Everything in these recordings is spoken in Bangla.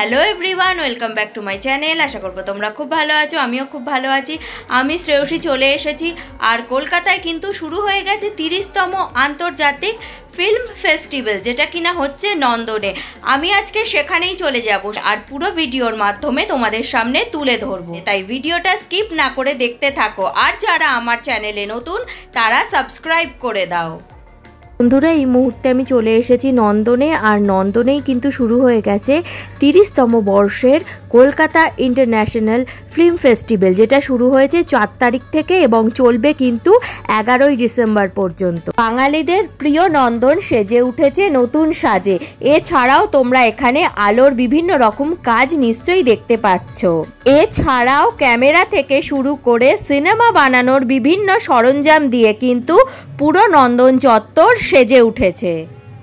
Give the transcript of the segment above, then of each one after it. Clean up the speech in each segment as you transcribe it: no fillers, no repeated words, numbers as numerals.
Hello everyone, welcome back to my channel. আশা করবো তোমরা খুব ভালো আছো, আমিও খুব ভালো আছি। আমি শ্রেয়সী চলে এসেছি। আর কলকাতায় কিন্তু শুরু হয়ে গেছে 30তম আন্তর্জাতিক ফিল্ম ফেস্টিভ্যাল, যেটা কিনা হচ্ছে নন্দনে। আমি আজকে সেখানেই চলে যাব আর পুরো ভিডিওর মাধ্যমে তোমাদের সামনে তুলে ধরবো, তাই ভিডিওটা স্কিপ না করে দেখতে থাকো। আর যারা আমার চ্যানেলে নতুন তারা সাবস্ক্রাইব করে দাও। বন্ধুরা, এই মুহূর্তে আমি চলে এসেছি নন্দনে। আর নন্দনেই কিন্তু শুরু হয়ে গেছে 30তম বর্ষের কলকাতা ইন্টারন্যাশনাল ফিল্ম ফেস্টিভ্যাল, যেটা শুরু হয়েছে 4 তারিখ থেকে এবং চলবে কিন্তু 11ই ডিসেম্বর পর্যন্ত। বাঙালিদের প্রিয় নন্দন সেজে উঠেছে নতুন সাজে। এছাড়াও তোমরা এখানে আলোর বিভিন্ন রকম কাজ নিশ্চয়ই দেখতে পাচ্ছ। এছাড়াও ক্যামেরা থেকে শুরু করে সিনেমা বানানোর বিভিন্ন সরঞ্জাম দিয়ে কিন্তু পুরো নন্দন চত্বর সেজে উঠেছে।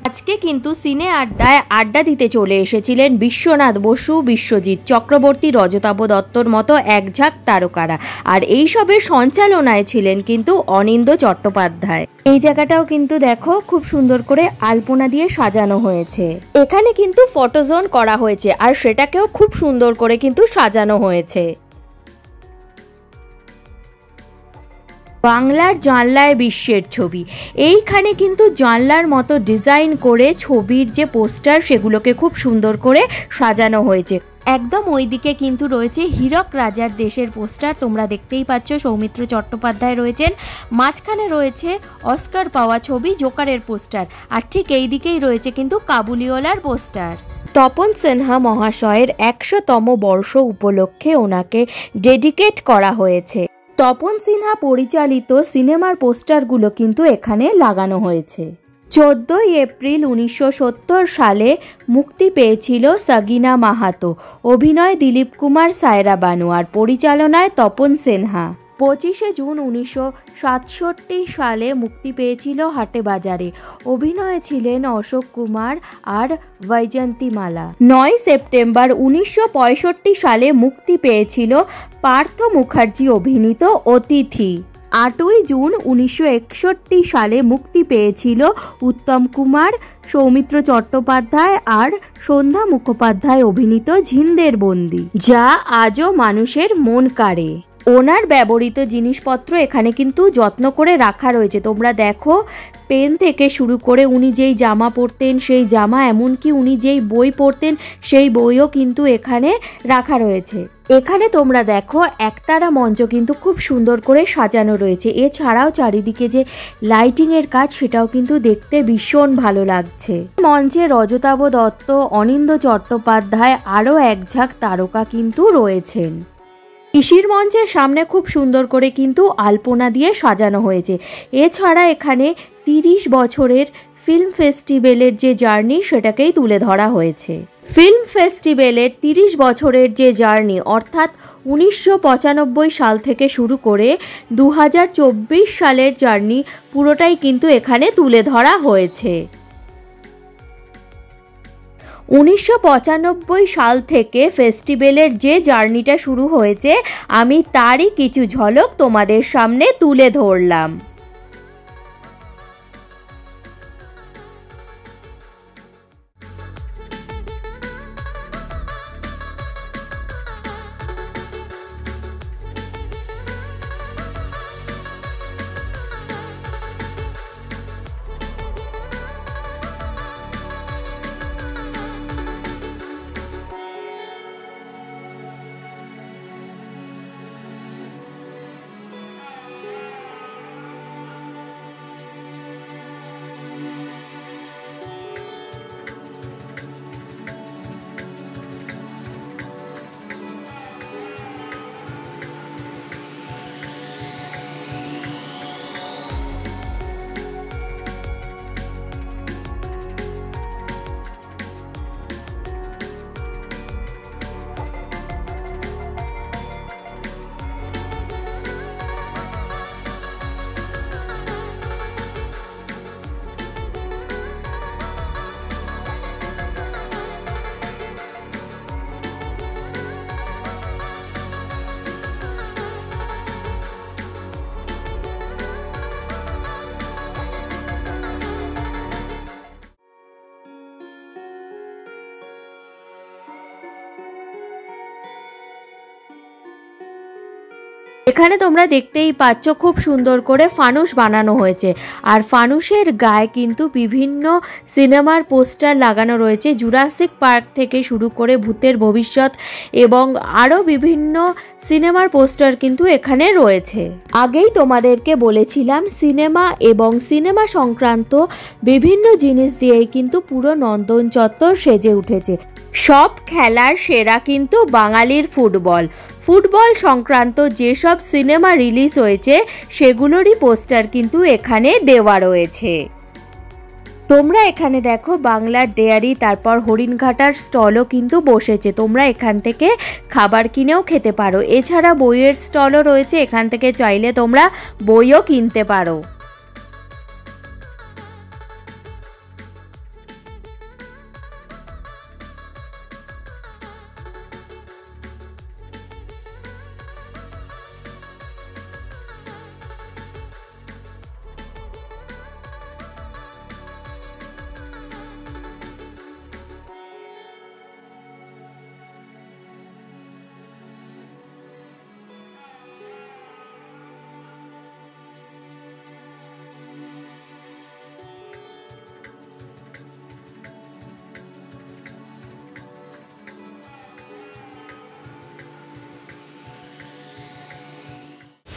আজকে কিন্তু সিনে আড্ডায় আড্ডা দিতে চলে এসেছিলেন বিশ্বনাথ বসু, বিশ্বজিৎ চক্রবর্তী, রজতাভ দত্তর মতো একঝাঁক তারকারা। আর এইসবের সঞ্চালনায় ছিলেন কিন্তু অনিন্দ্য চট্টোপাধ্যায়। এই জায়গাটাও কিন্তু দেখো খুব সুন্দর করে আলপনা দিয়ে সাজানো হয়েছে। এখানে কিন্তু ফটোজোন করা হয়েছে আর সেটাকেও খুব সুন্দর করে কিন্তু সাজানো হয়েছে। বাংলার জানলায় বিশ্বের ছবি, এইখানে কিন্তু জানলার মতো ডিজাইন করে ছবির যে পোস্টার সেগুলোকে খুব সুন্দর করে সাজানো হয়েছে। একদম ওইদিকে কিন্তু রয়েছে হীরক রাজার দেশের পোস্টার, তোমরা দেখতেই পাচ্ছ। সৌমিত্র চট্টোপাধ্যায় রয়েছেন, মাঝখানে রয়েছে অস্কার পাওয়া ছবি জোকারের পোস্টার, আর ঠিক এই দিকেই রয়েছে কিন্তু কাবুলিওয়ালার পোস্টার। তপন সিনহা মহাশয়ের 100তম বর্ষ উপলক্ষে ওনাকে ডেডিকেট করা হয়েছে। তপন সিনহা পরিচালিত সিনেমার পোস্টারগুলো কিন্তু এখানে লাগানো হয়েছে। 14ই এপ্রিল 1970 সালে মুক্তি পেয়েছিল সগিনা মাহাতো। অভিনয় দিলীপ কুমার, সায়রা বানু, আর পরিচালনায় তপন সিনহা। 25শে জুন 1967 সালে মুক্তি পেয়েছিল হাটে বাজারে। অভিনয়ে ছিলেন অশোক কুমার আর বৈজয়ন্তীমালা। 9 সেপ্টেম্বর 1965 সালে মুক্তি পেয়েছিল পার্থ মুখার্জি অভিনীত অতিথি। 8ই জুন 1961 সালে মুক্তি পেয়েছিল উত্তম কুমার, সৌমিত্র চট্টোপাধ্যায় আর সন্ধ্যা মুখোপাধ্যায় অভিনীত ঝিন্দের বন্দি, যা আজও মানুষের মন কাড়ে। ওনার ব্যবহৃত জিনিসপত্র এখানে কিন্তু যত্ন করে রাখা রয়েছে। তোমরা দেখো, পেন থেকে শুরু করে উনি যেই জামা পরতেন সেই জামা, এমনকি উনি যেই বই পড়তেন সেই বইও কিন্তু এখানে রাখা রয়েছে। এখানে তোমরা দেখো একতারা মঞ্চ কিন্তু খুব সুন্দর করে সাজানো রয়েছে। এছাড়াও চারিদিকে যে লাইটিংয়ের কাজ সেটাও কিন্তু দেখতে ভীষণ ভালো লাগছে। মঞ্চে রজতাভ দত্ত, অনিন্দ্য চট্টোপাধ্যায় আরও একঝাঁক তারকা কিন্তু রয়েছেন। কৃষির মঞ্চের সামনে খুব সুন্দর করে কিন্তু আলপনা দিয়ে সাজানো হয়েছে। এছাড়া এখানে 30 বছরের ফিল্ম ফেস্টিভ্যালের যে জার্নি সেটাকেই তুলে ধরা হয়েছে। ফিল্ম ফেস্টিভ্যালের 30 বছরের যে জার্নি, অর্থাৎ 1995 সাল থেকে শুরু করে 2024 সালের জার্নি, পুরোটাই কিন্তু এখানে তুলে ধরা হয়েছে। 1995 সাল থেকে ফেস্টিভ্যালের যে জার্নিটা শুরু হয়েছে, আমি তারই কিছু ঝলক তোমাদের সামনে তুলে ধরলাম। এখানে তোমরা দেখতেই পাচ্ছ খুব সুন্দর করে ফানুস বানানো হয়েছে, আর ফানুসের গায়ে কিন্তু বিভিন্ন সিনেমার পোস্টার লাগানো রয়েছে, জুরাসিক পার্ক থেকে শুরু করে ভূতের ভবিষ্যৎ এবং আরও বিভিন্ন সিনেমার পোস্টার কিন্তু এখানে রয়েছে। আগেই তোমাদেরকে বলেছিলাম সিনেমা এবং সিনেমা সংক্রান্ত বিভিন্ন জিনিস দিয়েই কিন্তু পুরো নন্দন চত্বর সেজে উঠেছে। সব খেলার সেরা কিন্তু বাঙালির ফুটবল সংক্রান্ত যেসব সিনেমা রিলিজ হয়েছে সেগুলোরই পোস্টার কিন্তু এখানে দেওয়া রয়েছে। তোমরা এখানে দেখো বাংলার ডেয়ারি, তারপর হরিণঘাটার স্টলও কিন্তু বসেছে, তোমরা এখান থেকে খাবার কিনেও খেতে পারো। এছাড়া বইয়ের স্টলও রয়েছে, এখান থেকে চাইলে তোমরা বইও কিনতে পারো।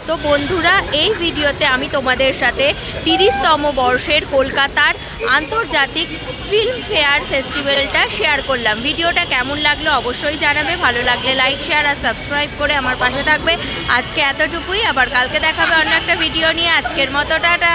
তো বন্ধুরা, এই ভিডিওতে আমি তোমাদের সাথে 30তম বর্ষের কলকাতার আন্তর্জাতিক ফিল্ম ফেয়ার ফেস্টিভ্যালটা শেয়ার করলাম। ভিডিওটা কেমন লাগলো অবশ্যই জানাবে, ভালো লাগলে লাইক, শেয়ার আর সাবস্ক্রাইব করে আমার পাশে থাকবে। আজকে এতটুকুই, আবার কালকে দেখাবে অন্য একটা ভিডিও নিয়ে। আজকের মতো টাটা।